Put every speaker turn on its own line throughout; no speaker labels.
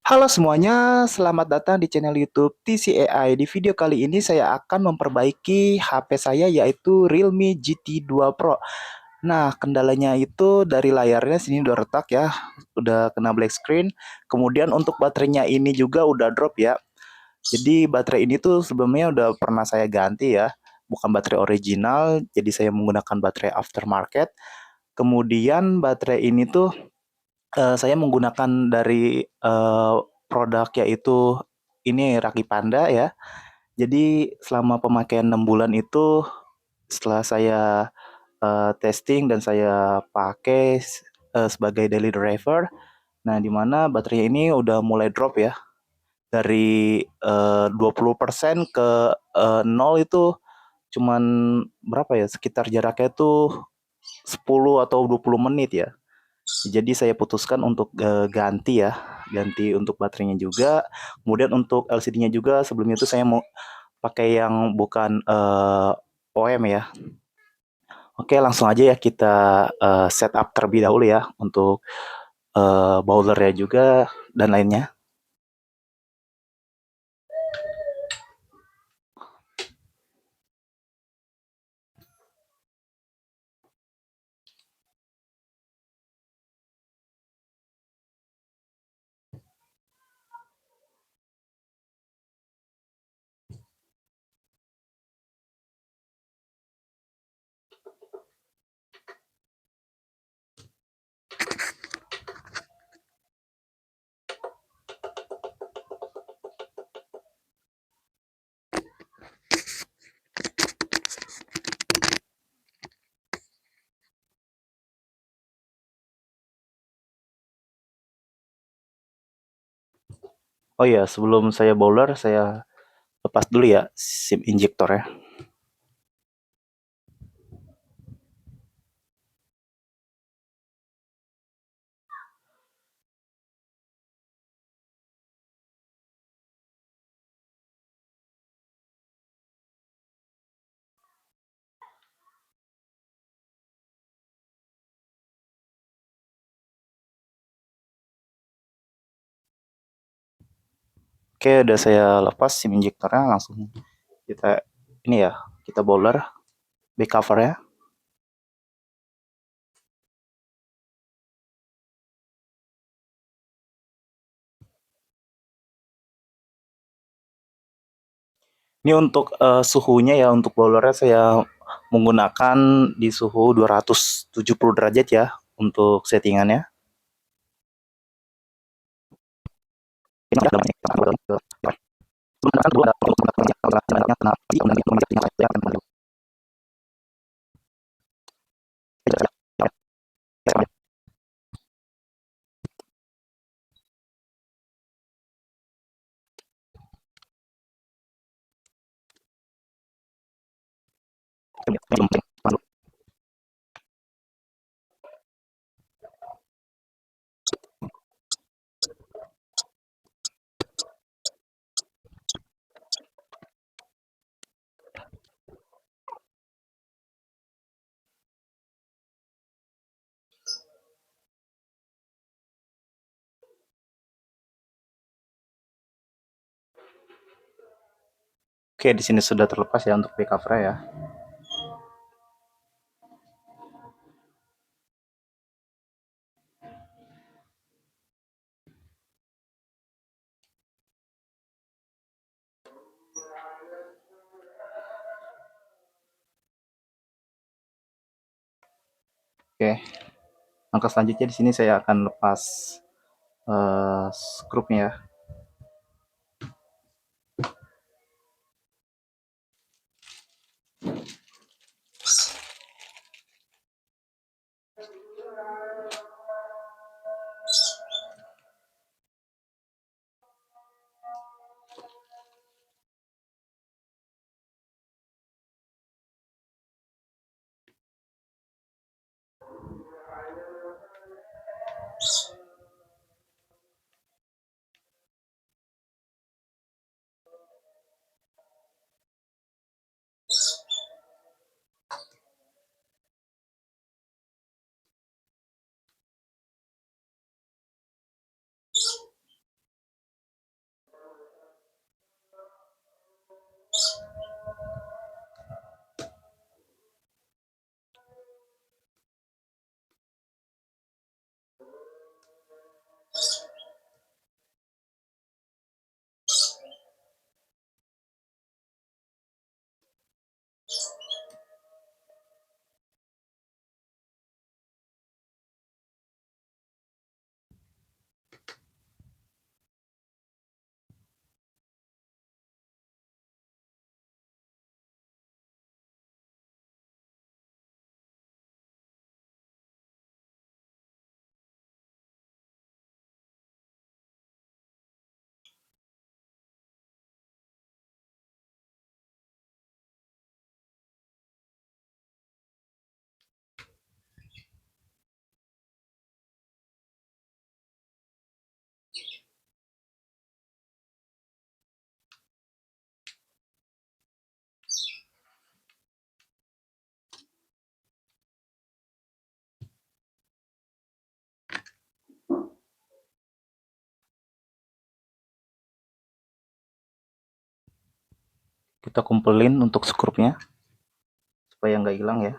Halo semuanya, selamat datang di channel YouTube TCAI. Di video kali ini saya akan memperbaiki HP saya yaitu Realme GT 2 Pro. Nah, kendalanya itu dari layarnya sini udah retak ya, udah kena black screen. Kemudian untuk baterainya ini juga udah drop ya. Jadi baterai ini tuh sebelumnya udah pernah saya ganti ya, bukan baterai original, jadi saya menggunakan baterai aftermarket. Kemudian baterai ini tuh saya menggunakan dari produk yaitu ini Raki Panda ya. Jadi selama pemakaian 6 bulan itu setelah saya testing dan saya pakai sebagai daily driver. Nah, di mana baterainya ini udah mulai drop ya. Dari 20% ke 0 itu cuman berapa ya? Sekitar jaraknya tuh 10 atau 20 menit ya. Jadi saya putuskan untuk ganti ya, ganti untuk baterainya juga. Kemudian untuk LCD-nya juga sebelumnya itu saya mau pakai yang bukan OM ya. Oke, langsung aja ya kita setup terlebih dahulu ya untuk bowlernya juga dan lainnya. Oh ya, sebelum saya bowler, saya lepas dulu ya SIM injektor ya. Oke, udah saya lepas SIM injektornya, langsung kita ini ya, kita bowler back cover ya. Ini untuk suhunya ya, untuk bowlernya saya menggunakan di suhu 270 derajat ya untuk settingannya. Oke, di sini sudah terlepas ya untuk back cover ya. Oke, langkah selanjutnya di sini saya akan lepas skrupnya ya. Kita kumpulin untuk skrupnya supaya nggak hilang ya.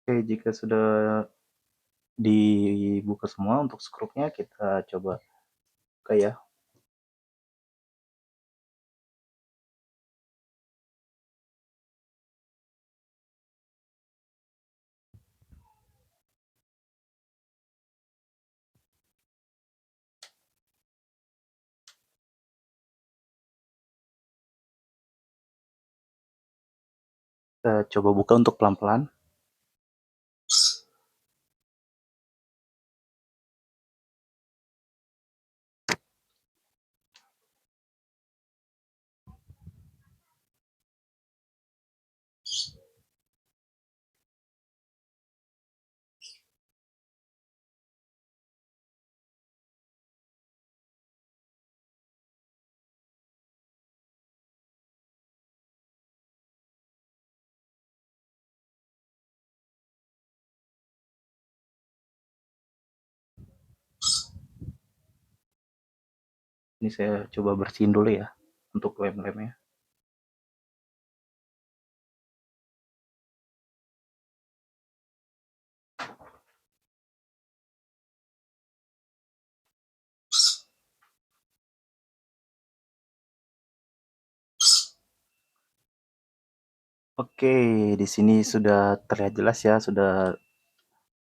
Oke, jika sudah dibuka semua untuk skrupnya, kita coba buka ya. Kita coba buka untuk pelan-pelan. Ini saya coba bersihin dulu ya untuk lem-lemnya. Oke, di sini sudah terlihat jelas ya, sudah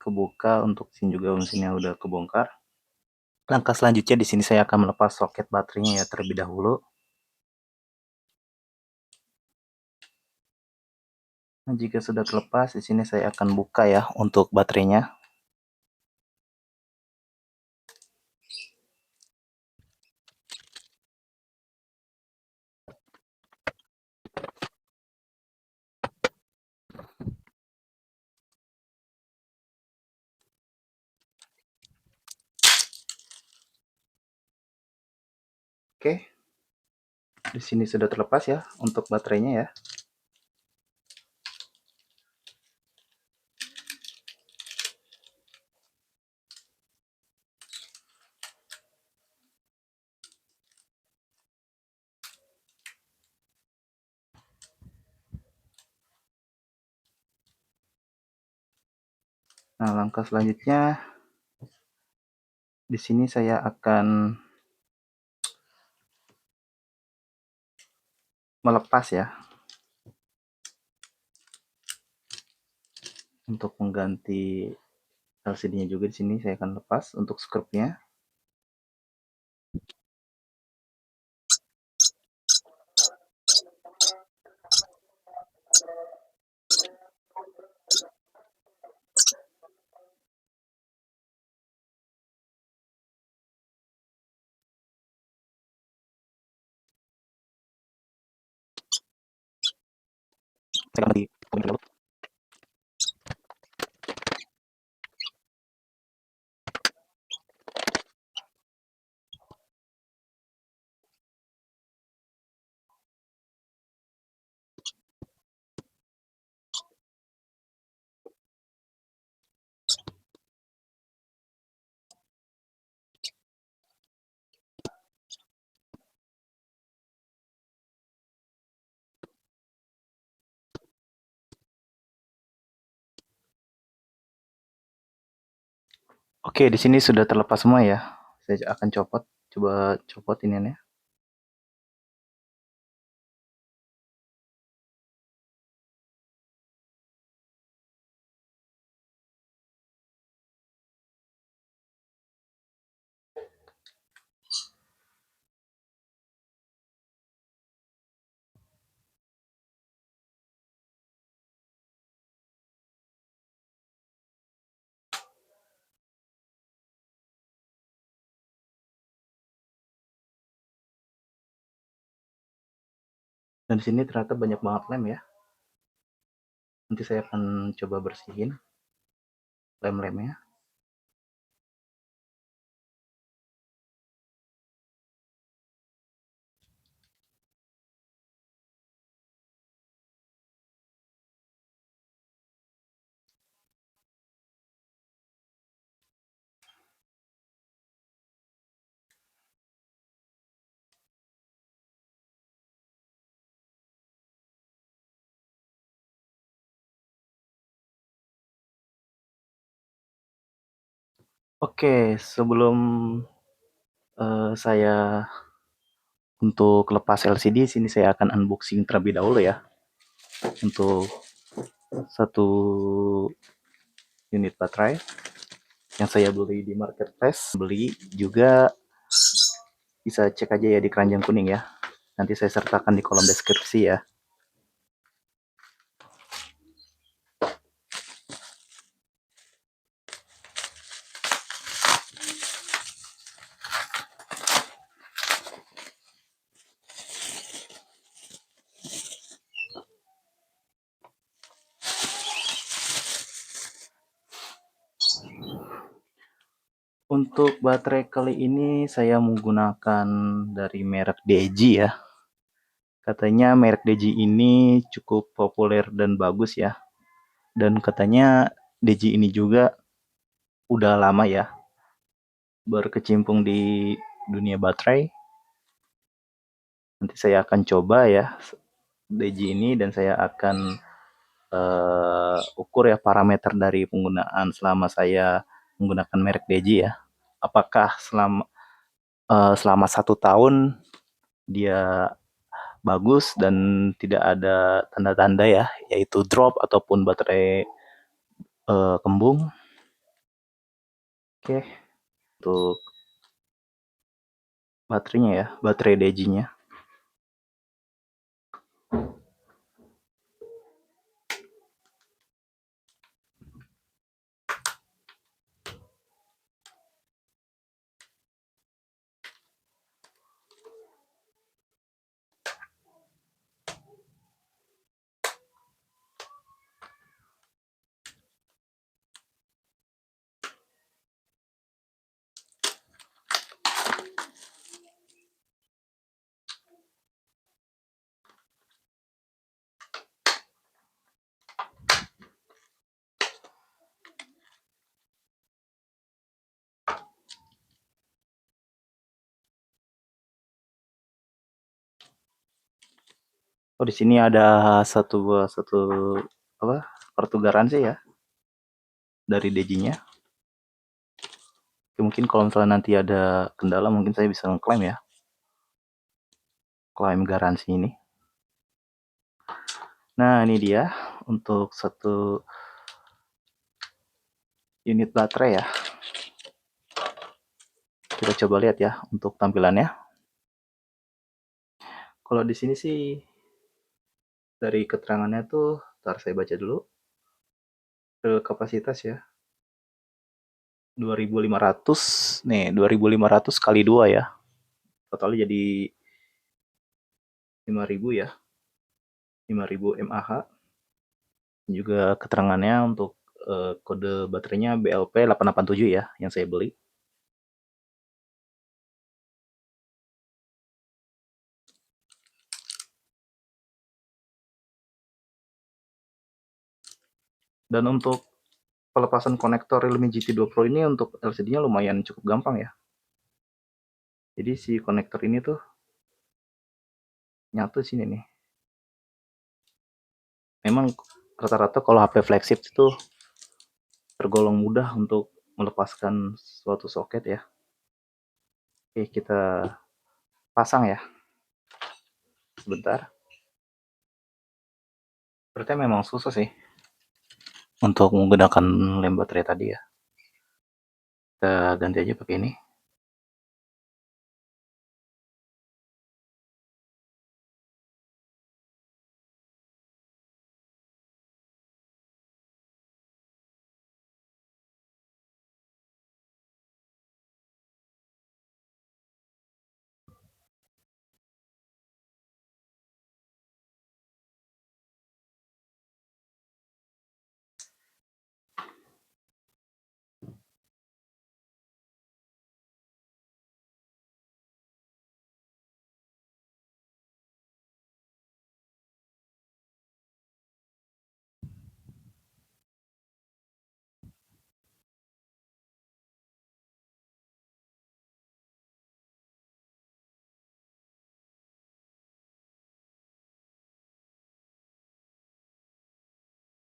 kebuka untuk mesin juga, mesinnya udah kebongkar. Langkah selanjutnya di sini saya akan melepas soket baterainya ya terlebih dahulu. Nah, jika sudah terlepas, di sini saya akan buka ya untuk baterainya. Oke, di sini sudah terlepas ya untuk baterainya ya. Nah, langkah selanjutnya di sini saya akan melepas ya untuk mengganti LCD-nya juga. Di sini saya akan lepas untuk skrupnya. Saya akan dulu. Oke, di sini sudah terlepas semua ya. Saya akan copot, coba copot ini ya. Dan di sini ternyata banyak banget lem ya. Nanti saya akan coba bersihin lem-lemnya. Oke, sebelum saya untuk lepas LCD, sini saya akan unboxing terlebih dahulu ya. Untuk satu unit baterai yang saya beli di marketplace. Beli juga bisa cek aja ya di keranjang kuning ya. Nanti saya sertakan di kolom deskripsi ya. Untuk baterai kali ini saya menggunakan dari merek DG ya. Katanya merek DG ini cukup populer dan bagus ya. Dan katanya DG ini juga udah lama ya berkecimpung di dunia baterai. Nanti saya akan coba ya DG ini dan saya akan ukur ya parameter dari penggunaan selama saya menggunakan merek DG ya. Apakah selama 1 tahun dia bagus dan tidak ada tanda-tanda ya, yaitu drop ataupun baterai kembung. Oke, untuk baterainya ya, baterai DG-nya. Oh, di sini ada satu apa? Kartu garansi ya dari DG-nya. Mungkin kalau misalnya nanti ada kendala mungkin saya bisa ngeklaim ya. Klaim garansi ini. Nah, ini dia untuk satu unit baterai ya. Kita coba lihat ya untuk tampilannya. Kalau di sini sih dari keterangannya tuh, ntar saya baca dulu. Kapasitas ya. 2500 nih, 2500 kali 2 ya. Totalnya jadi 5000 ya. 5000 mAh. Juga keterangannya untuk kode baterainya BLP 887 ya yang saya beli. Dan untuk pelepasan konektor Realme GT2 Pro ini untuk LCD-nya lumayan cukup gampang ya. Jadi si konektor ini tuh nyatu sini nih. Memang rata-rata kalau HP flagship itu tergolong mudah untuk melepaskan suatu soket ya. Oke, kita pasang ya. Sebentar. Berarti memang susah sih untuk menggunakan lem baterai tadi ya. Kita ganti aja pakai ini.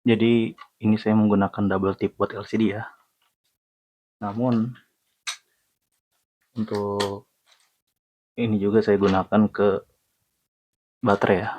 Jadi ini saya menggunakan double tip buat LCD ya. Namun untuk ini juga saya gunakan ke baterai ya.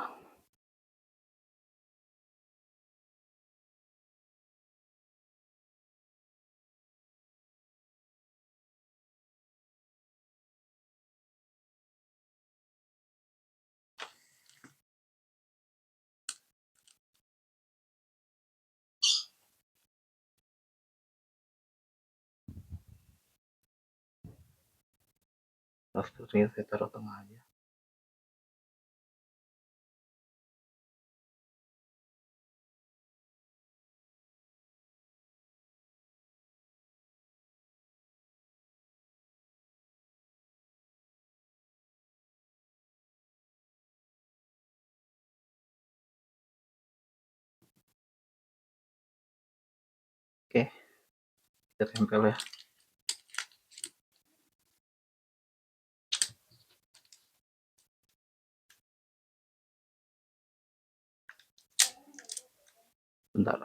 Sepertinya saya taruh tengah aja. Oke, kita tempel ya. Bentar.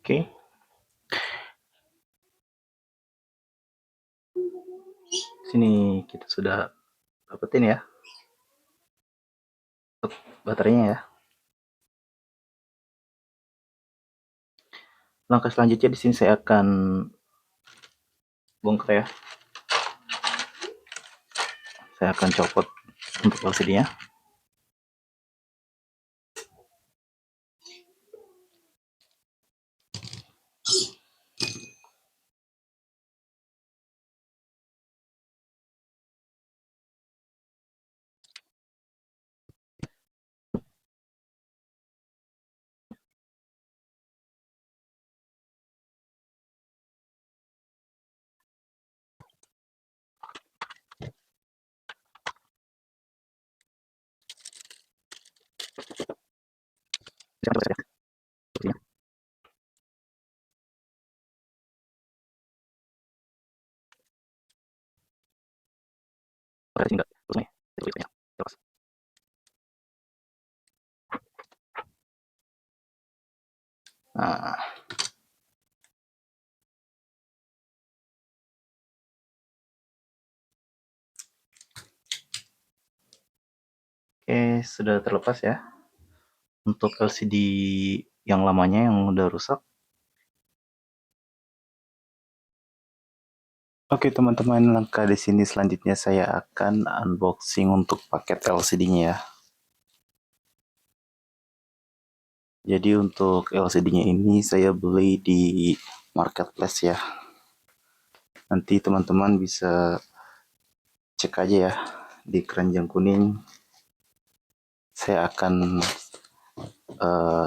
Oke. Sini kita sudah dapetin ya baterainya ya. Langkah selanjutnya di sini saya akan bongkar ya. Saya akan copot untuk LCD-nya. Nah, oke, sudah terlepas ya. Untuk LCD yang lamanya yang udah rusak. Oke teman-teman, langkah di sini selanjutnya saya akan unboxing untuk paket LCD-nya ya. Jadi untuk LCD-nya ini saya beli di marketplace ya. Nanti teman-teman bisa cek aja ya di keranjang kuning. Saya akan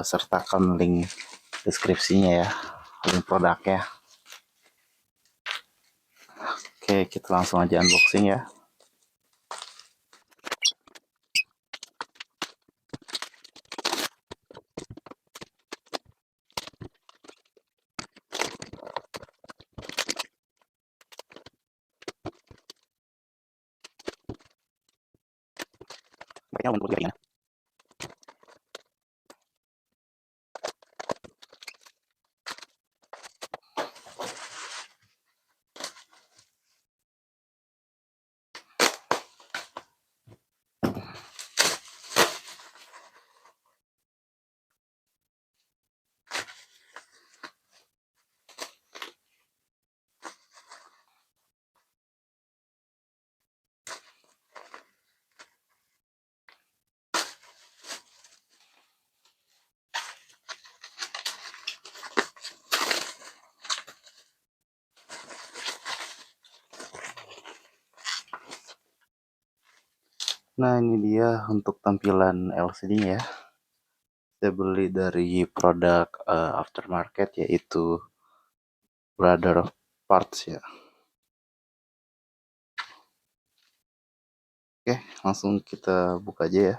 sertakan link deskripsinya ya, link produknya. Oke, kita langsung aja unboxing ya. Baiknya untuk bagiannya. Nah ini dia untuk tampilan LCD-nya ya. Saya beli dari produk aftermarket, yaitu Brother of Parts ya. Oke, langsung kita buka aja ya.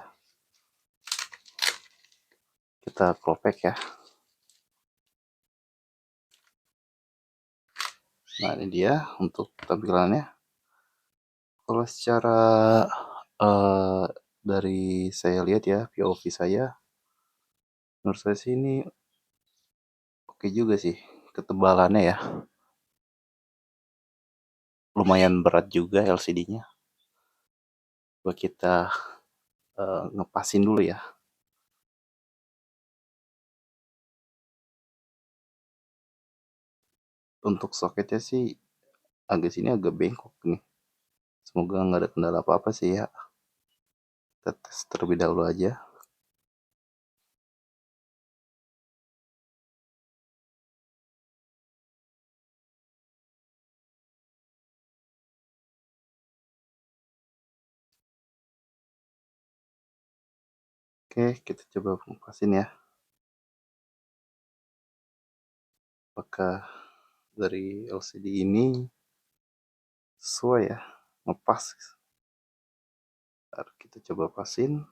Kita clopek ya. Nah, ini dia untuk tampilannya. Kalau secara eh, dari saya lihat ya, POV saya, menurut saya sih ini oke juga sih. Ketebalannya ya, lumayan berat juga LCD-nya. Coba kita ngepasin dulu ya. Untuk soketnya sih agak sini agak bengkok nih. Semoga nggak ada kendala apa-apa sih ya. Kita tes terlebih dahulu aja. Oke, kita coba pasin ya. Apakah dari LCD ini sesuai ya, ngepas. Ntar kita coba pasin.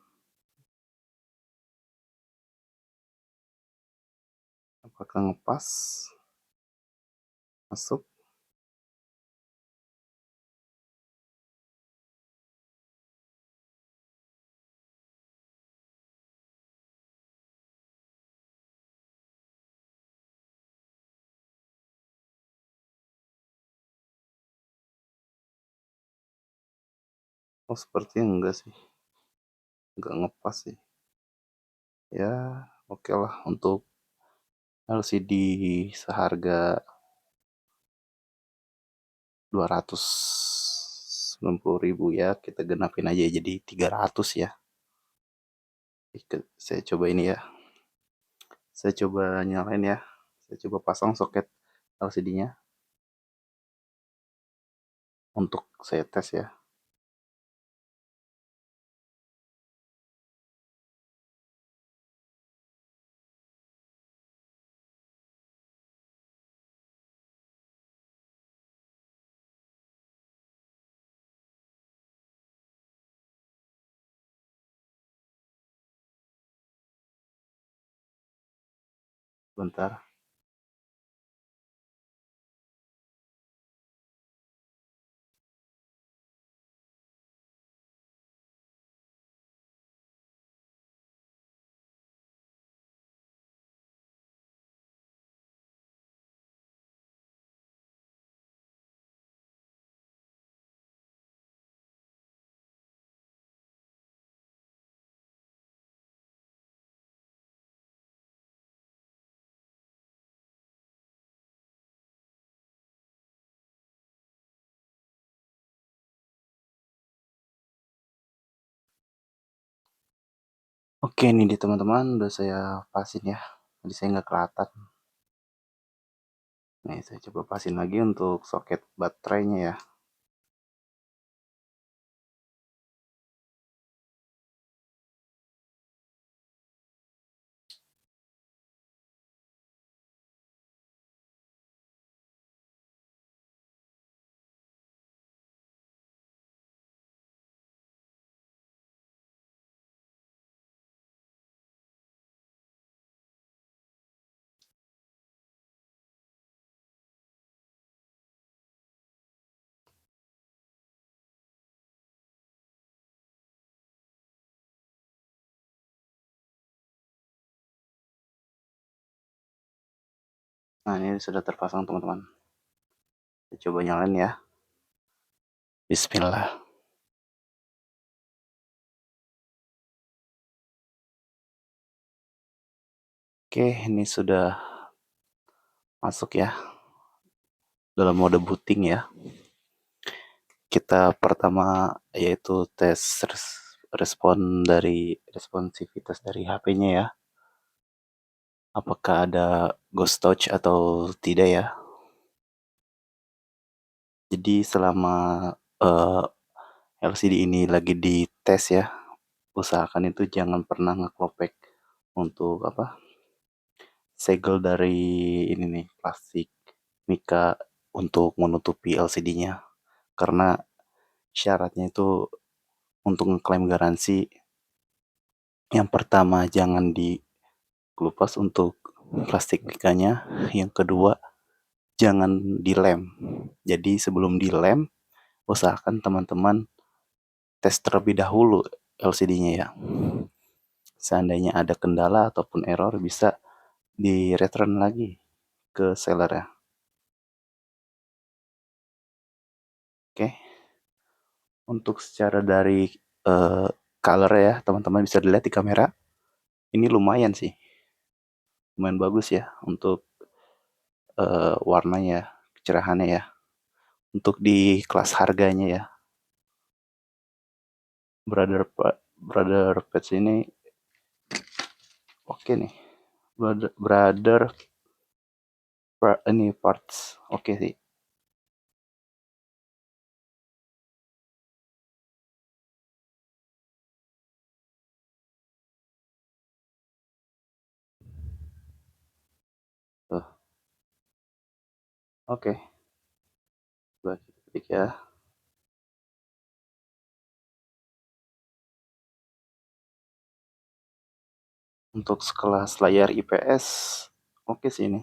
Apakah ngepas? Masuk. Oh, sepertinya enggak sih. Enggak ngepas sih. Ya, oke lah untuk LCD seharga 290.000 ya, kita genapin aja jadi 300 ya. Saya coba ini ya. Saya coba nyalain ya. Saya coba pasang soket LCD-nya untuk saya tes ya. Bentar. Oke, ini di teman-teman udah saya pasin ya. Tadi saya nggak kelihatan. Nih, saya coba pasin lagi untuk soket baterainya ya. Nah, ini sudah terpasang teman-teman. Saya coba nyalain ya. Bismillah. Oke, ini sudah masuk ya dalam mode booting ya. Kita pertama yaitu tes responsivitas dari HP-nya ya. Apakah ada ghost touch atau tidak ya. Jadi selama LCD ini lagi dites ya, usahakan itu jangan pernah ngeklopek untuk apa, segel dari ini nih, plastik mika untuk menutupi LCD-nya. Karena syaratnya itu untuk ngeklaim garansi, yang pertama jangan dikelupas untuk plastik mikanya, yang kedua jangan dilem. Jadi sebelum dilem, usahakan teman-teman tes terlebih dahulu LCD-nya ya. Seandainya ada kendala ataupun error bisa di-return lagi ke seller ya. Oke. Untuk secara dari color ya, teman-teman bisa dilihat di kamera. Ini lumayan sih. Lumayan bagus ya untuk warnanya, kecerahannya ya. Untuk di kelas harganya ya. Brother Pets ini oke nih. Brother ini parts oke sih. Tuh, oke. Coba kita ketik ya. Untuk sekelas layar IPS oke sih ini.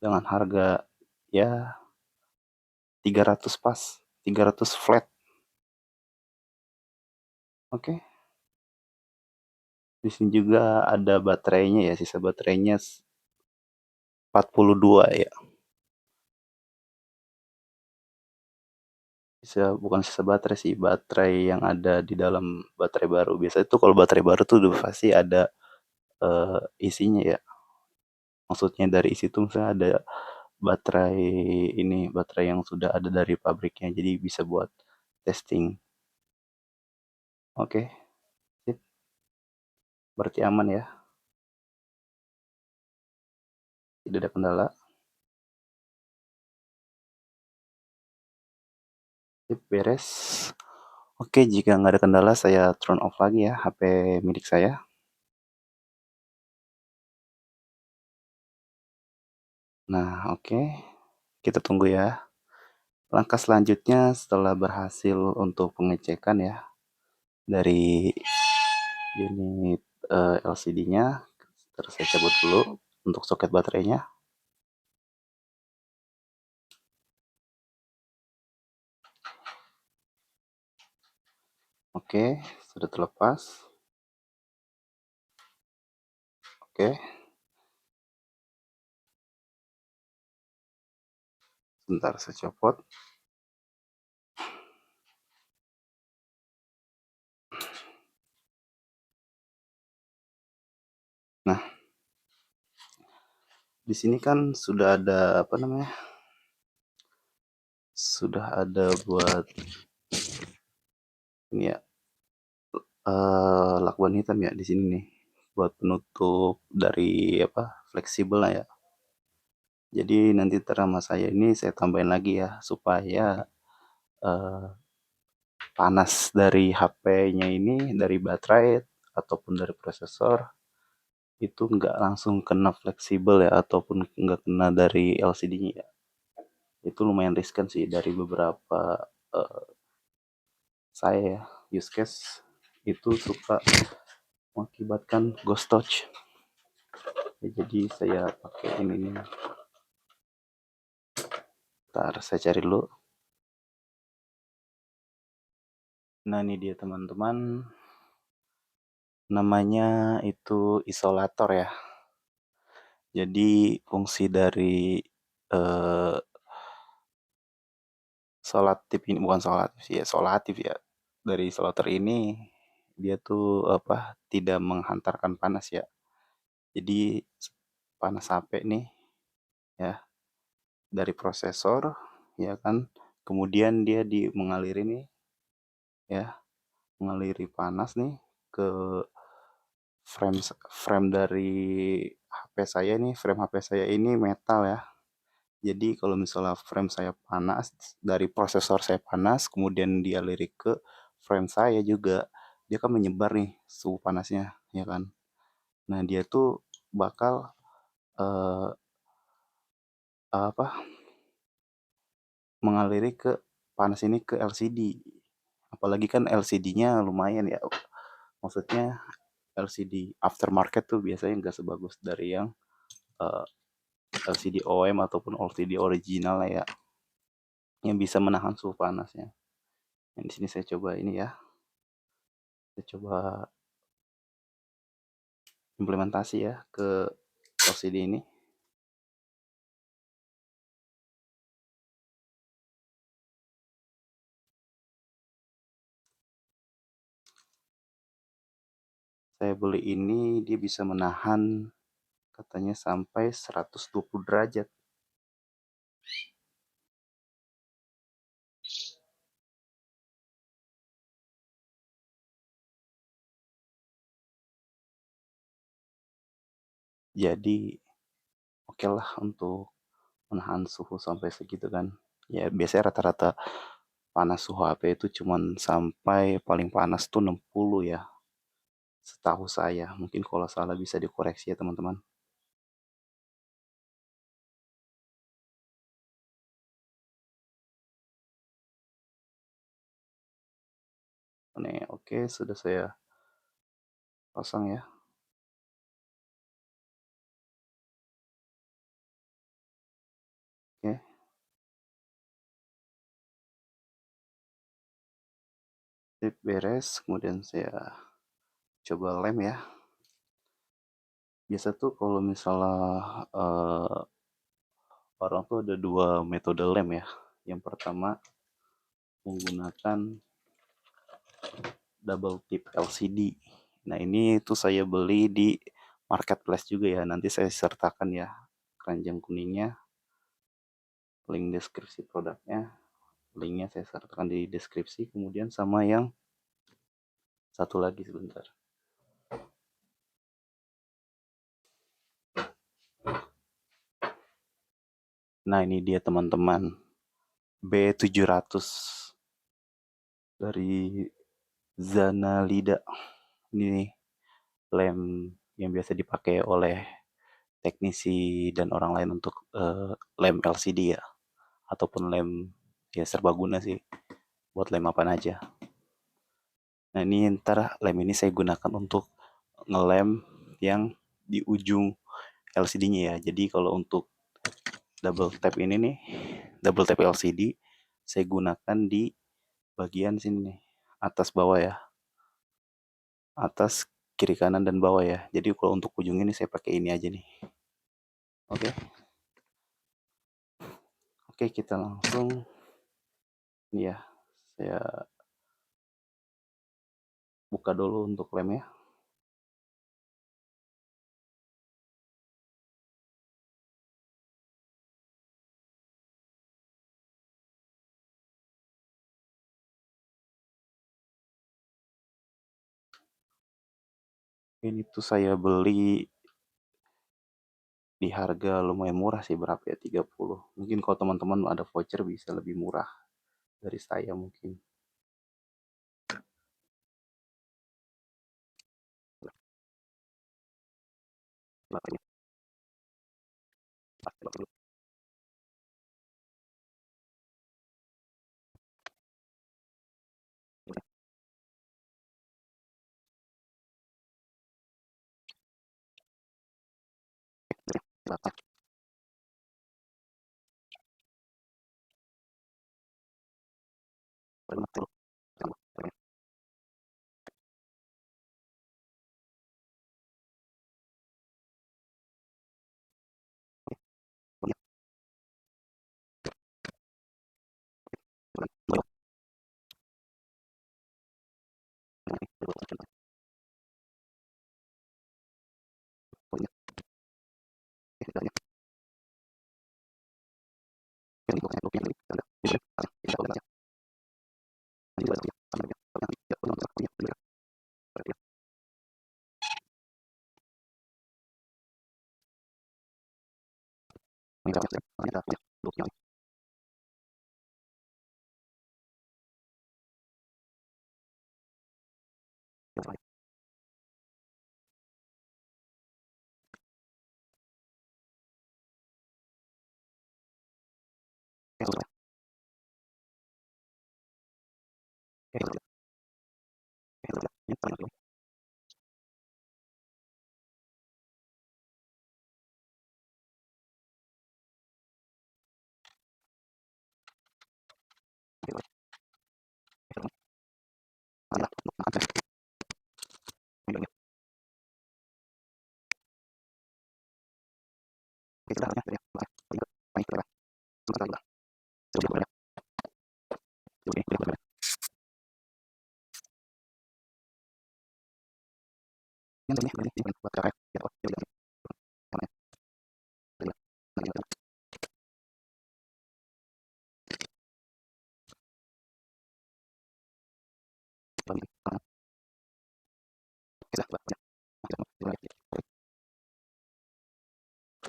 Dengan harga ya 300 pas, 300 flat. Oke. Di sini juga ada baterainya ya, sisa baterainya 42 ya. Bukan sisa baterai sih, baterai yang ada di dalam baterai baru. Biasanya tuh kalau baterai baru tuh udah pasti ada isinya ya. Maksudnya dari isi tuh misalnya ada baterai baterai yang sudah ada dari pabriknya, jadi bisa buat testing. Oke, sip. Berarti aman ya, tidak ada kendala. Sip, beres. Oke, jika nggak ada kendala saya turn off lagi ya HP milik saya. Nah, oke. Kita tunggu ya. Langkah selanjutnya setelah berhasil untuk pengecekan ya dari unit LCD-nya, terus saya cabut dulu untuk soket baterainya. Oke, sudah terlepas. Oke, sebentar saya copot. Nah, di sini kan sudah ada apa namanya? Sudah ada buat ini ya, lakban hitam ya di sini nih, buat penutup dari apa? Fleksibel lah ya. Jadi nanti terama saya ini saya tambahin lagi ya supaya eh, panas dari HP-nya ini, dari baterai ataupun dari prosesor itu nggak langsung kena fleksibel ya, ataupun nggak kena dari LCD-nya ya. Itu lumayan riskan sih dari beberapa uh, saya ya, use case itu suka mengakibatkan ghost touch. Ya, jadi saya pakai ini nih. Ntar saya cari dulu. Nah ini dia teman-teman, namanya itu isolator ya. Jadi fungsi dari eh, solatif ini, bukan solatif sih ya, solatif ya. Dari isolator ini dia tuh apa, tidak menghantarkan panas ya. Jadi panas HP nih ya dari prosesor ya kan, kemudian dia mengaliri nih ya, mengaliri panas nih ke frame frame dari HP saya nih. Frame HP saya ini metal ya. Jadi kalau misalnya frame saya panas, dari prosesor saya panas, kemudian dia lirik ke frame saya juga, dia kan menyebar nih suhu panasnya, ya kan. Nah, dia tuh bakal eh, apa mengaliri ke panas ini ke LCD. Apalagi kan LCD-nya lumayan ya. Maksudnya LCD aftermarket tuh biasanya nggak sebagus dari yang eh, LCD OEM ataupun LCD original ya, yang bisa menahan suhu panasnya. Yang di sini saya coba ini ya, saya coba implementasi ya ke LCD ini. Saya beli ini dia bisa menahan katanya sampai 120 derajat. Jadi oke lah untuk menahan suhu sampai segitu kan. Ya biasanya rata-rata panas suhu HP itu cuman sampai paling panas tuh 60 ya. Setahu saya, mungkin kalau salah bisa dikoreksi ya teman-teman. Nih, oke, sudah saya pasang ya. Oke, sip beres. Kemudian saya coba lem ya. Biasa tuh kalau misalnya orang tuh ada dua metode lem ya. Yang pertama menggunakan double tip LCD. Nah ini tuh saya beli di marketplace juga ya. Nanti saya sertakan ya keranjang kuningnya, link deskripsi produknya. Linknya saya sertakan di deskripsi. Kemudian sama yang satu lagi sebentar. Nah ini dia teman-teman, B700 dari Zanalida. Ini lem yang biasa dipakai oleh teknisi dan orang lain untuk lem LCD ya, ataupun lem ya serbaguna sih buat lem apa aja. Nah ini ntar lem ini saya gunakan untuk ngelem yang di ujung LCD-nya ya. Jadi kalau untuk double tap ini nih, double tap LCD saya gunakan di bagian sini nih, atas bawah ya, atas kiri kanan dan bawah ya. Jadi kalau untuk ujung ini saya pakai ini aja nih. Oke, oke kita langsung ya. Saya buka dulu untuk lemnya. Ini tuh saya beli di harga lumayan murah sih, berapa ya? 30. Mungkin kalau teman-teman ada voucher bisa lebih murah dari saya mungkin.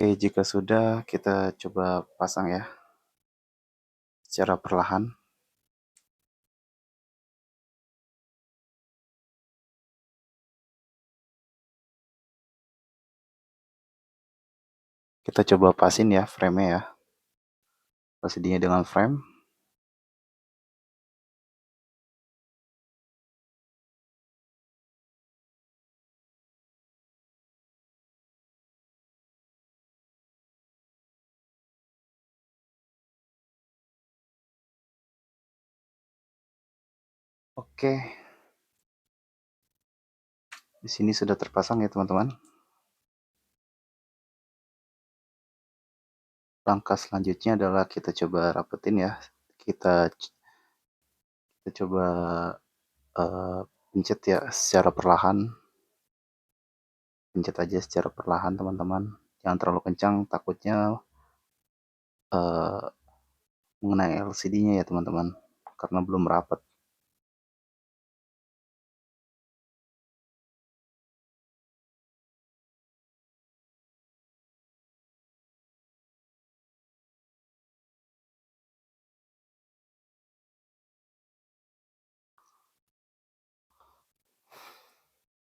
Oke, jika sudah kita coba pasang ya secara perlahan. Kita coba pasin ya frame-nya ya. LCD-nya dengan frame. Oke. Di sini sudah terpasang ya teman-teman. Langkah selanjutnya adalah kita coba rapetin ya. Kita coba pencet ya secara perlahan. Pencet aja secara perlahan teman-teman. Jangan terlalu kencang, takutnya mengenai LCD-nya ya teman-teman. Karena belum rapat.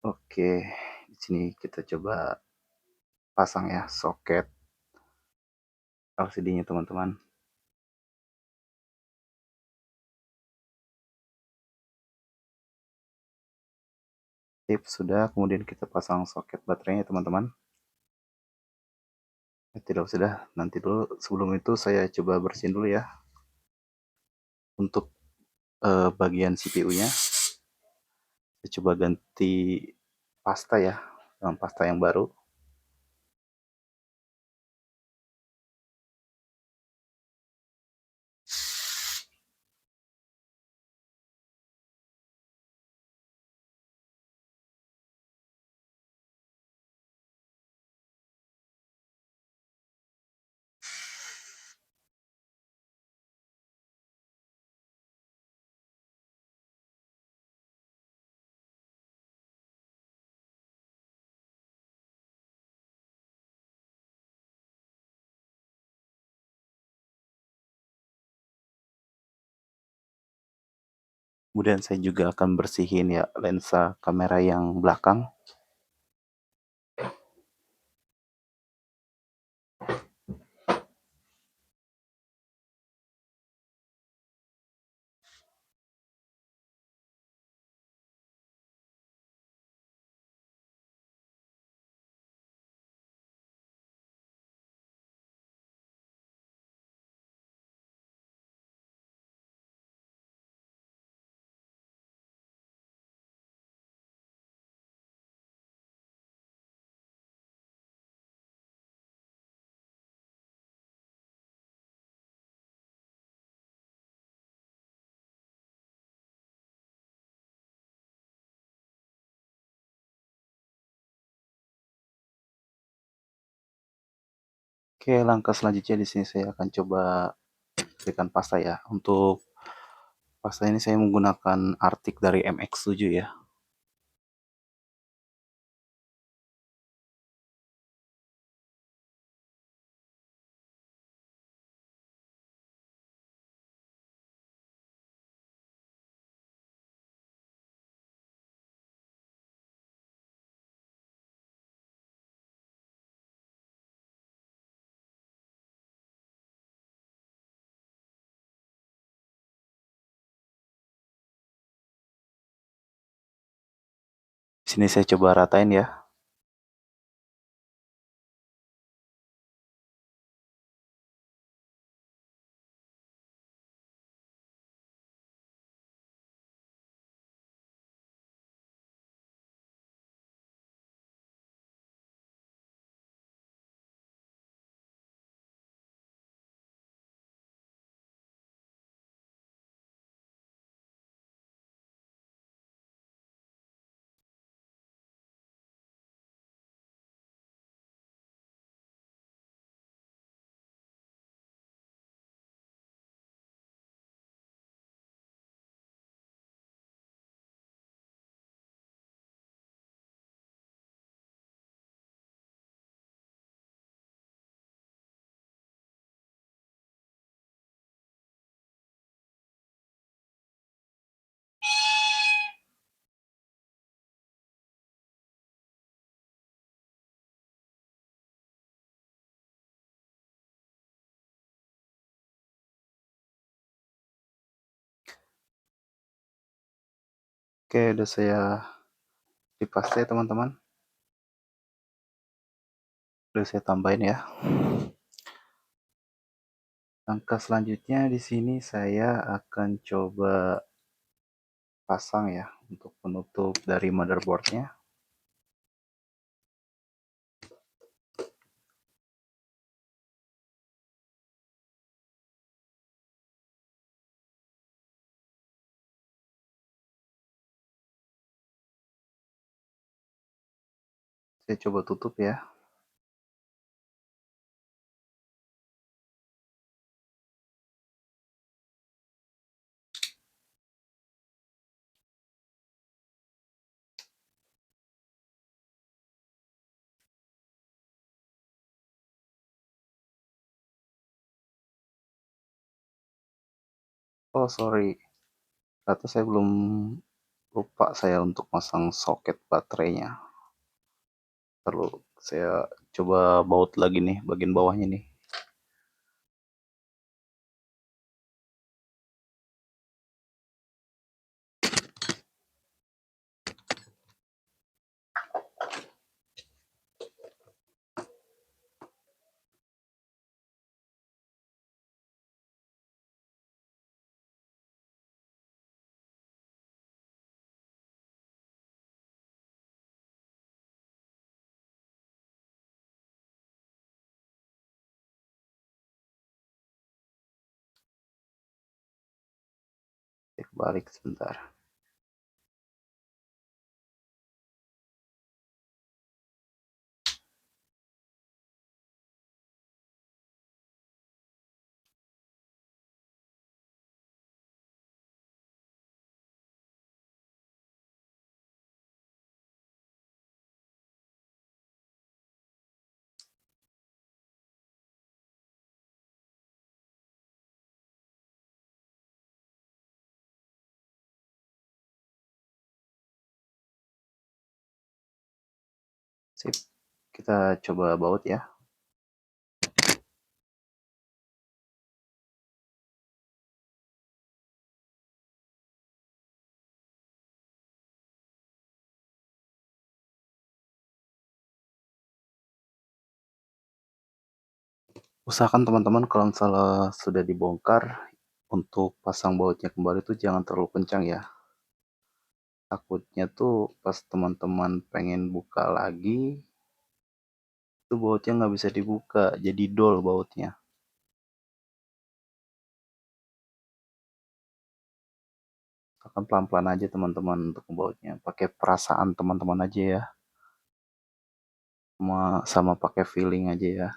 Oke, di sini kita coba pasang ya soket LCD-nya teman-teman. Sip, sudah. Kemudian kita pasang soket baterainya teman-teman. Tidak sudah, nanti dulu. Sebelum itu saya coba bersihin dulu ya. Untuk bagian CPU-nya, saya coba ganti pasta ya, dengan pasta yang baru. Kemudian saya juga akan bersihin ya lensa kamera yang belakang. Oke, langkah selanjutnya di sini saya akan coba berikan pasta ya. Untuk pasta ini saya menggunakan Arctic dari MX7 ya. Sini saya coba ratain ya. Oke, udah saya dipaste teman-teman. Udah saya tambahin ya. Langkah selanjutnya di sini saya akan coba pasang ya untuk penutup dari motherboardnya. Saya coba tutup ya. Oh sorry, ternyata saya belum lupa saya untuk masang soket baterainya. Perlu saya coba baut lagi nih bagian bawahnya nih. Saya balik sebentar. Sip, kita coba baut ya. Usahakan teman-teman kalau misalnya sudah dibongkar, untuk pasang bautnya kembali tuh jangan terlalu kencang ya. Takutnya tuh pas teman-teman pengen buka lagi, itu bautnya nggak bisa dibuka, jadi dol bautnya. Akan pelan-pelan aja teman-teman untuk bautnya, pakai perasaan teman-teman aja ya, sama pakai feeling aja ya.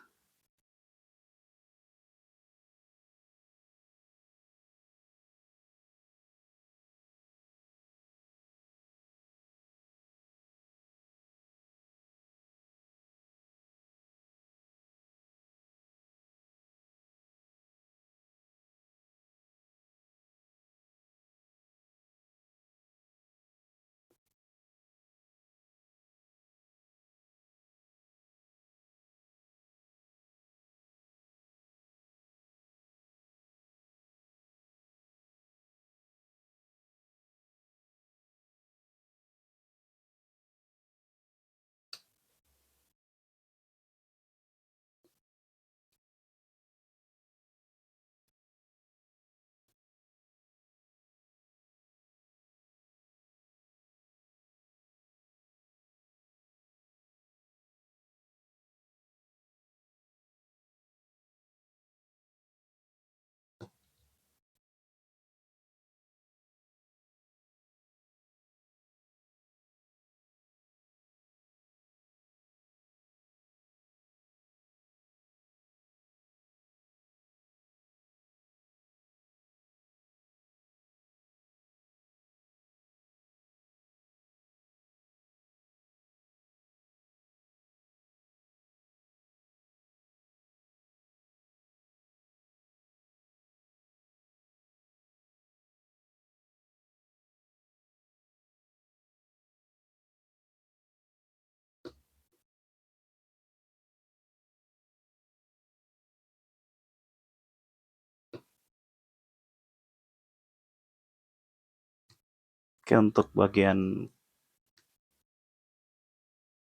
Oke, untuk bagian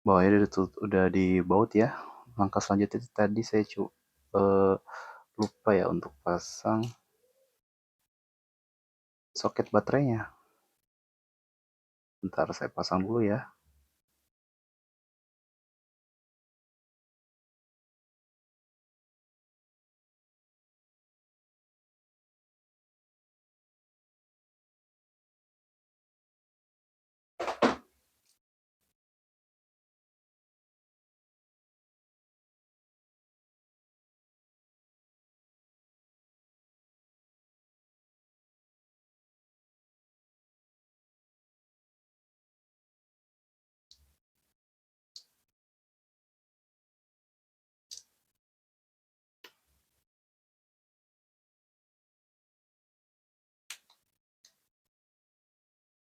bawahnya udah dibaut ya. Langkah selanjutnya tadi saya lupa ya untuk pasang soket baterainya. Bentar saya pasang dulu ya.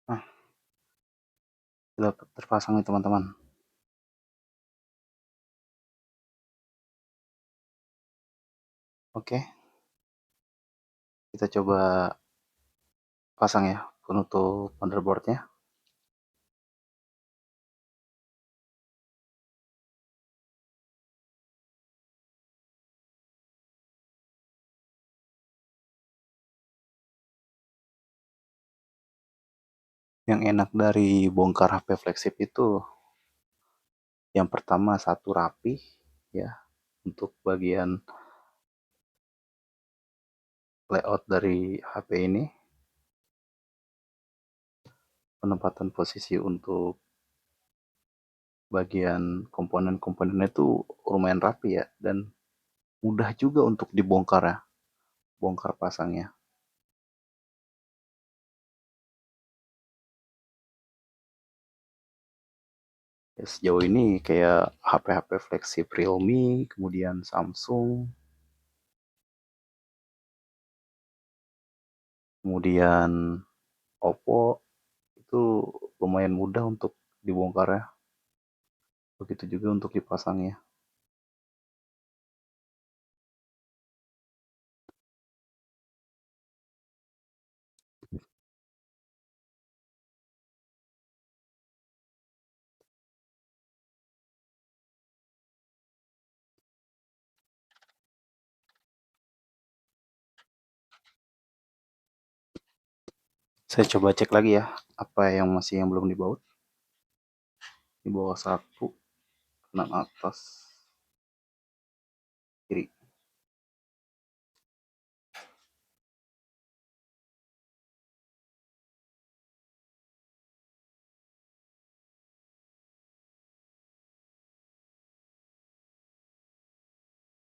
Nah, sudah terpasang nih teman-teman. Oke, kita coba pasang ya penutup motherboardnya. Yang enak dari bongkar HP flagship itu yang pertama satu rapi ya, untuk bagian layout dari HP ini, penempatan posisi untuk bagian komponen-komponennya itu lumayan rapi ya, dan mudah juga untuk dibongkar ya, bongkar pasangnya. Ya, sejauh ini kayak HP-HP flagship Realme, kemudian Samsung, kemudian Oppo, itu lumayan mudah untuk dibongkar ya. Begitu juga untuk dipasangnya. Saya coba cek lagi ya, apa yang belum dibaut. Di bawah satu, kanan atas, kiri.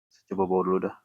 Saya coba bawa dulu dah.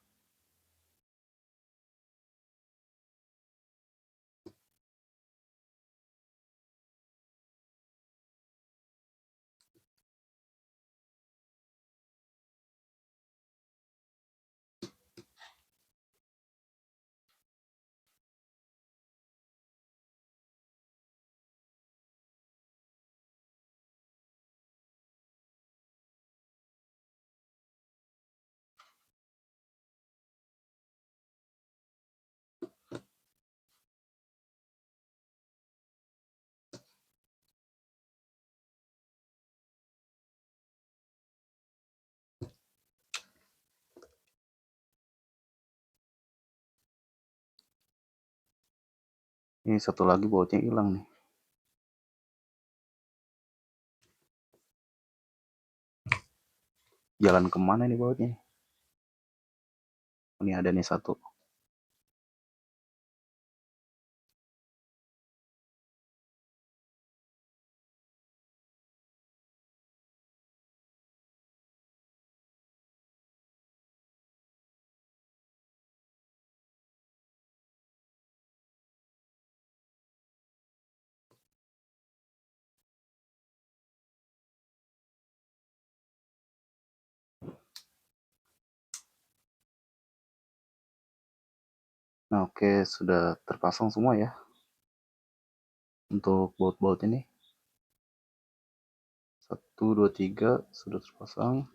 Ini satu lagi bautnya hilang nih. Jalan kemana nih bautnya? Ini ada nih satu. Nah, oke, sudah terpasang semua ya. Untuk baut-baut ini. Satu, dua, tiga, sudah terpasang.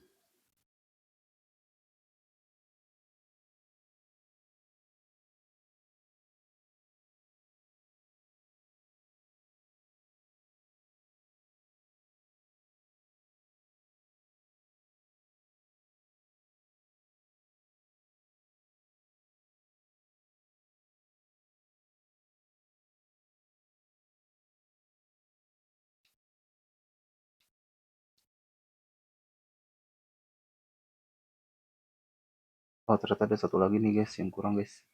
Oh, ternyata ada satu lagi nih guys yang kurang guys.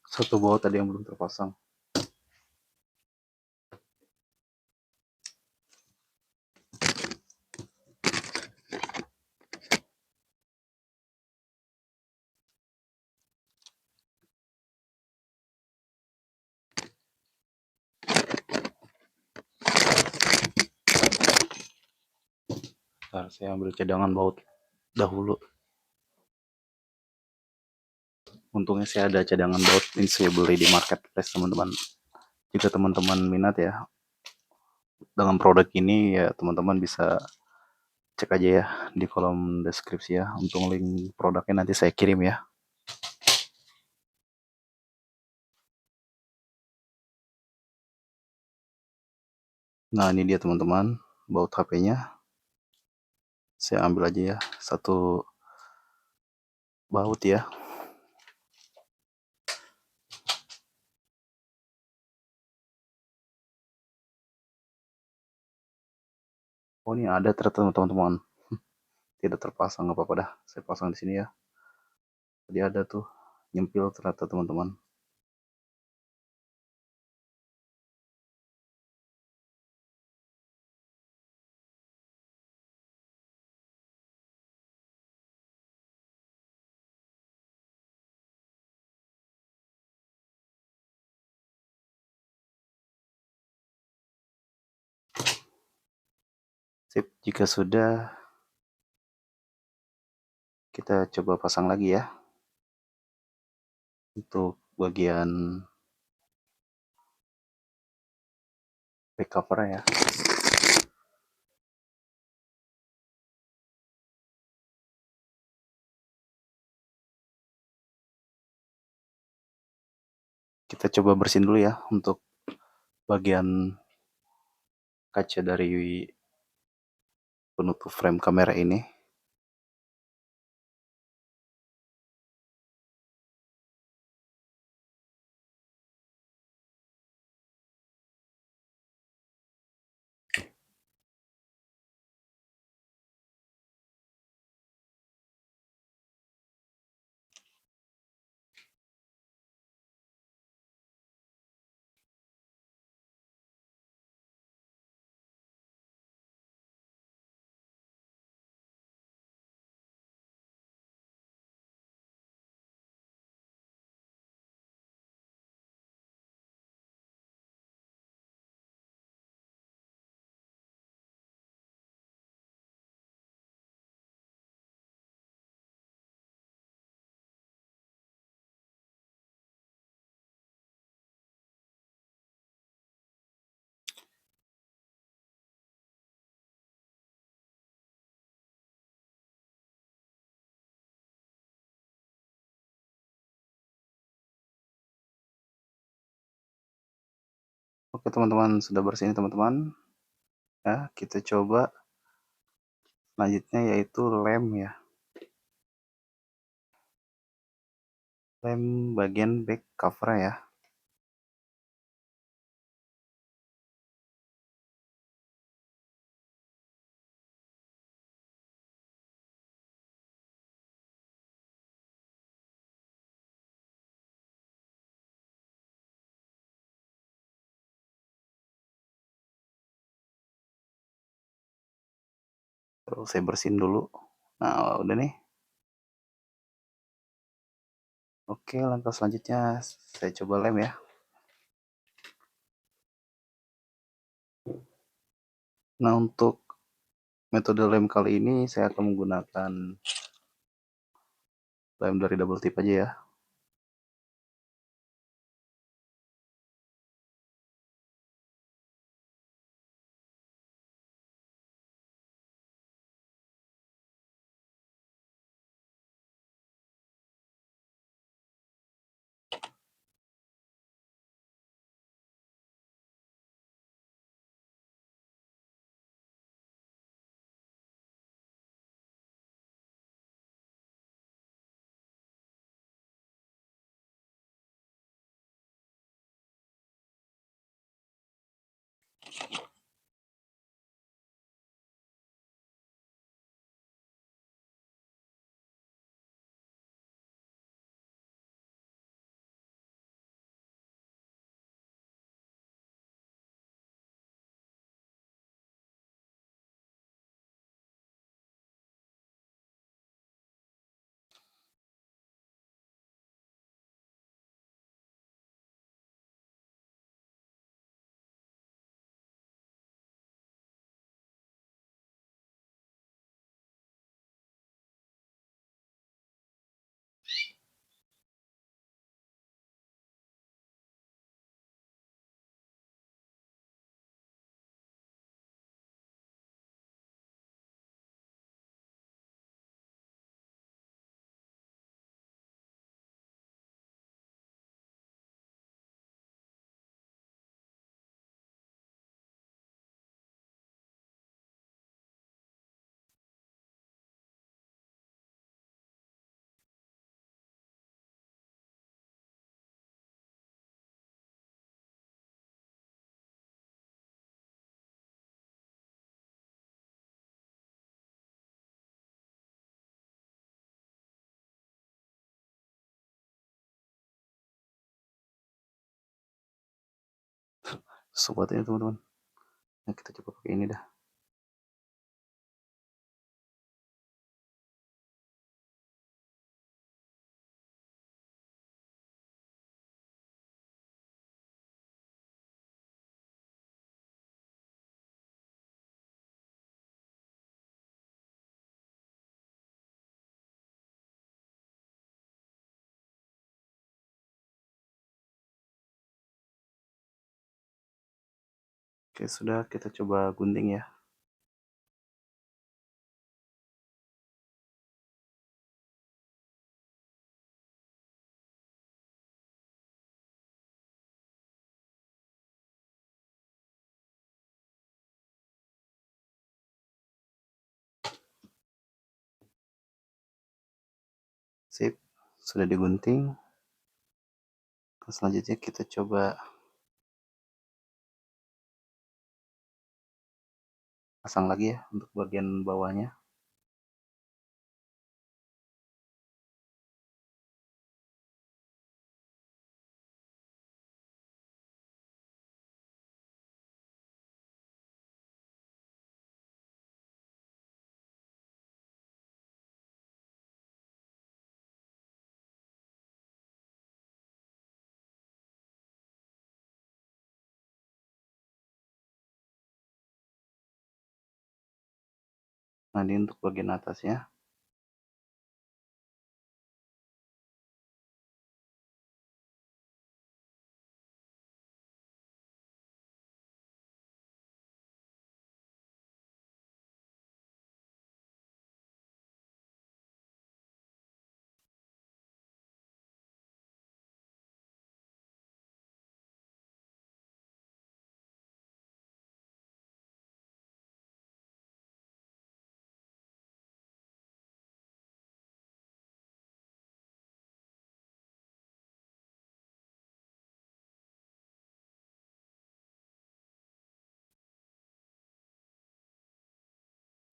Satu baut tadi yang belum terpasang. Ntar saya ambil cadangan baut dahulu. Untungnya saya ada cadangan baut, ini saya beli di marketplace teman-teman. Jika teman-teman minat ya dengan produk ini, ya teman-teman bisa cek aja ya di kolom deskripsi ya. Untuk link produknya nanti saya kirim ya. Nah ini dia teman-teman, baut HP-nya. Saya ambil aja ya satu baut ya. Oh ini ada ternyata teman-teman. Tidak terpasang, nggak apa-apa dah. Saya pasang di sini ya. Tadi ada tuh nyempil ternyata teman-teman. Sip, jika sudah kita coba pasang lagi ya. Untuk bagian back cover ya. Kita coba bersihin dulu ya untuk bagian kaca dari penutup frame kamera ini. Oke teman-teman, sudah bersih teman-teman. Ya, kita coba selanjutnya yaitu lem ya. Lem bagian back cover ya. Terus saya bersihin dulu. Nah, udah nih. Oke, langkah selanjutnya saya coba lem ya. Nah, untuk metode lem kali ini saya akan menggunakan lem dari double tip aja ya. Sobat ini teman-teman. Nah, kita coba pakai ini dah. Oke, sudah, kita coba gunting ya. Sip, sudah digunting. Selanjutnya kita coba pasang lagi ya untuk bagian bawahnya. Nah, ini untuk bagian atasnya.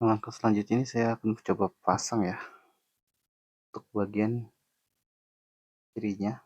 Langkah selanjutnya ini saya akan coba pasang ya untuk bagian kirinya.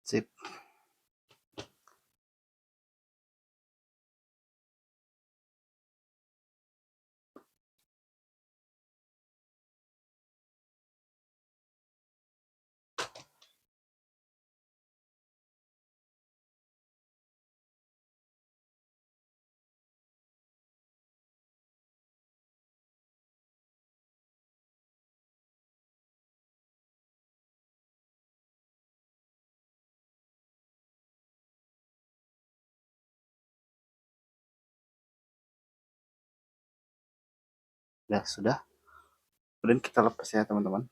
Sip. Nah, sudah. Kemudian kita lepas ya, teman-teman.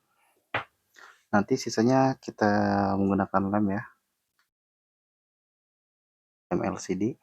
Nanti sisanya kita menggunakan lem ya. Lem LCD.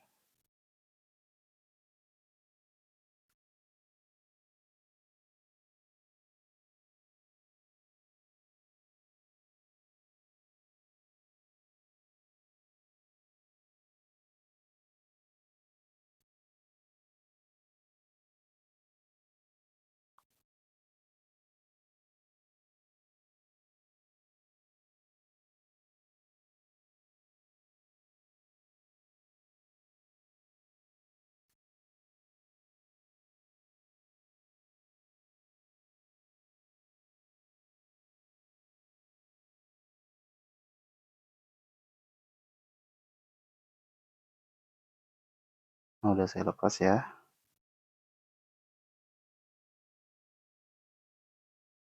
Nah, udah saya lepas ya.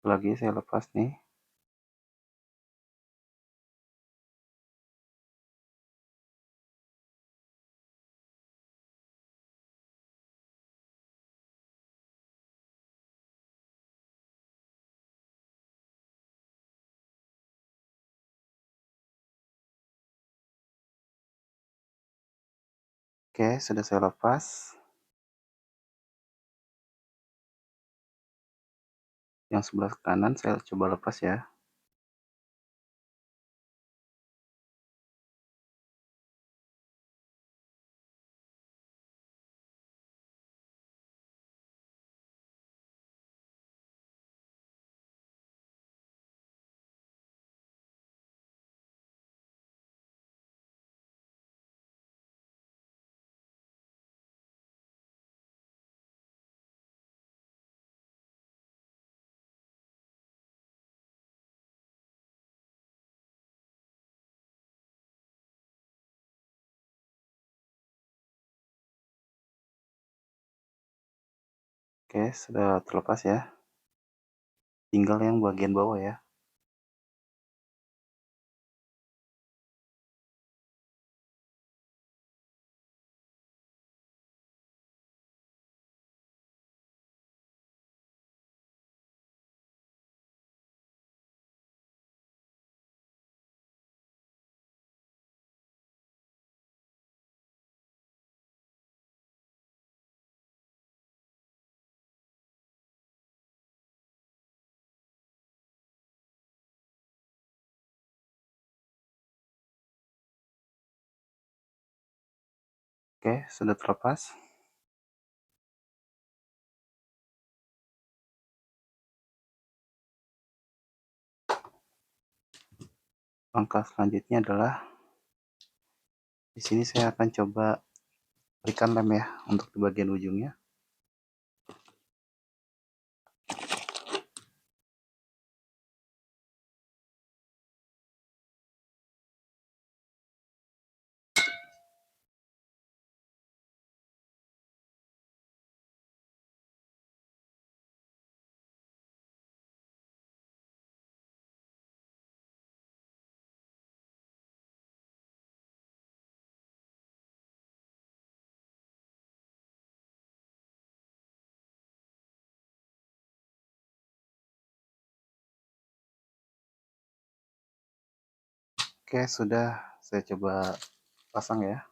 Lagi saya lepas nih. Oke, sudah saya lepas. Yang sebelah kanan saya coba lepas ya. Oke, sudah terlepas ya. Tinggal yang bagian bawah ya. Oke, sudah terlepas. Langkah selanjutnya adalah di sini saya akan coba berikan lem ya untuk di bagian ujungnya. Oke, sudah saya coba pasang ya.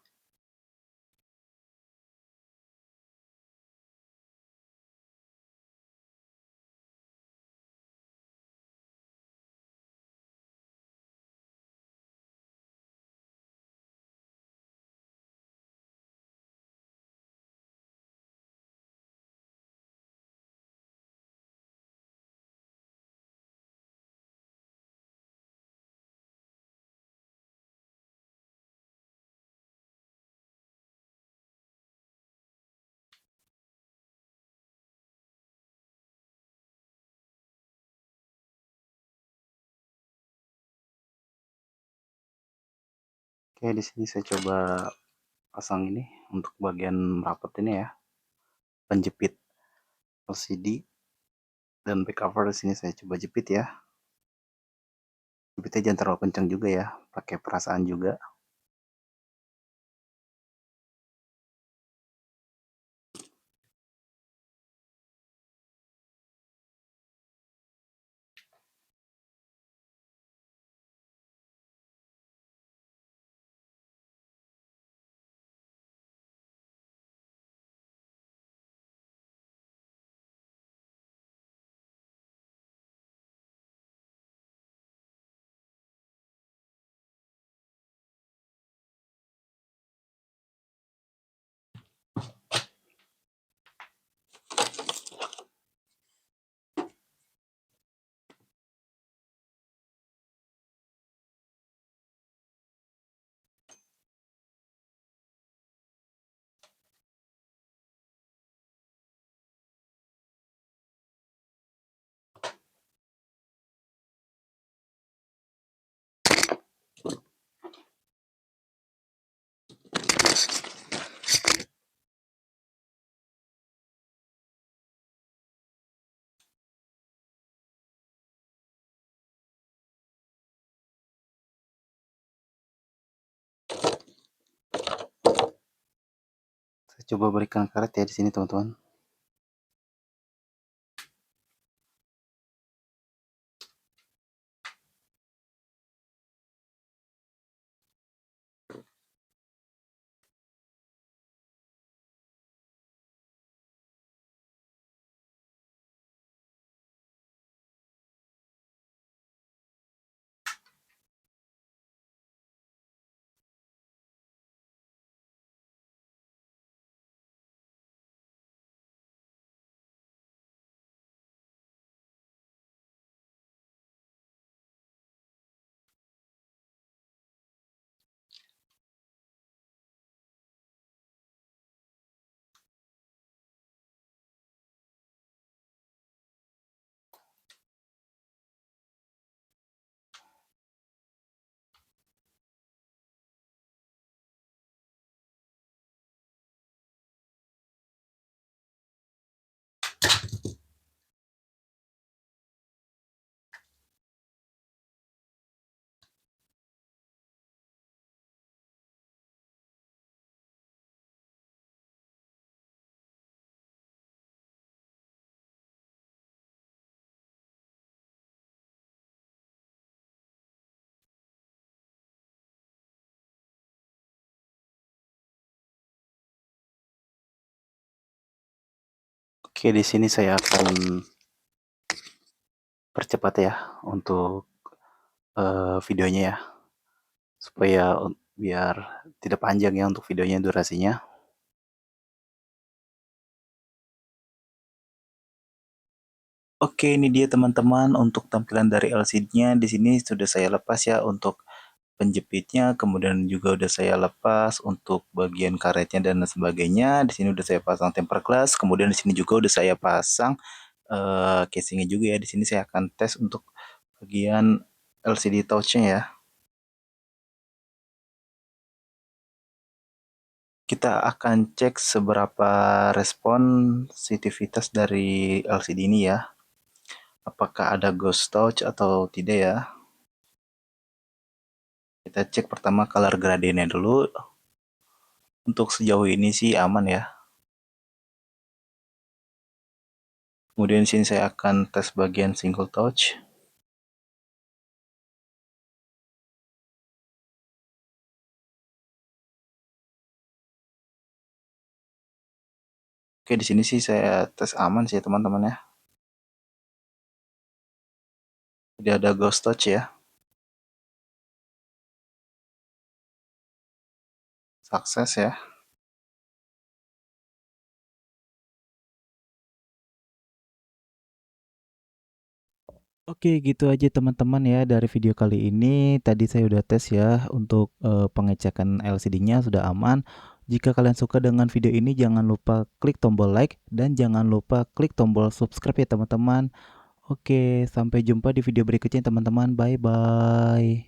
Oke, di sini saya coba pasang ini untuk bagian rapat ini ya. Penjepit LCD dan back cover di sini saya coba jepit ya. Jepitnya jangan terlalu kencang juga ya, pakai perasaan juga. coba berikan karet ya di sini teman-teman. Oke, di sini saya akan percepat ya untuk videonya ya, supaya biar tidak panjang ya untuk videonya durasinya. Oke, ini dia teman-teman untuk tampilan dari LCD-nya. Di sini sudah saya lepas ya untuk penjepitnya, kemudian juga udah saya lepas untuk bagian karetnya dan sebagainya. Di sini udah saya pasang tempered glass, kemudian di sini juga udah saya pasang casingnya juga ya. Di sini saya akan tes untuk bagian LCD touch-nya ya. Kita akan cek seberapa responsitivitas dari LCD ini ya. Apakah ada ghost touch atau tidak ya. Kita cek pertama color gradientnya dulu. Untuk sejauh ini sih aman ya. Kemudian di sini saya akan tes bagian single touch. Oke, di sini sih saya tes aman sih teman-teman ya. Tidak ada ghost touch ya. Sukses ya. Oke, gitu aja teman-teman ya dari video kali ini. Tadi saya udah tes ya untuk pengecekan LCD-nya sudah aman. Jika kalian suka dengan video ini, jangan lupa klik tombol like dan jangan lupa klik tombol subscribe ya teman-teman. Oke, sampai jumpa di video berikutnya teman-teman. Bye bye.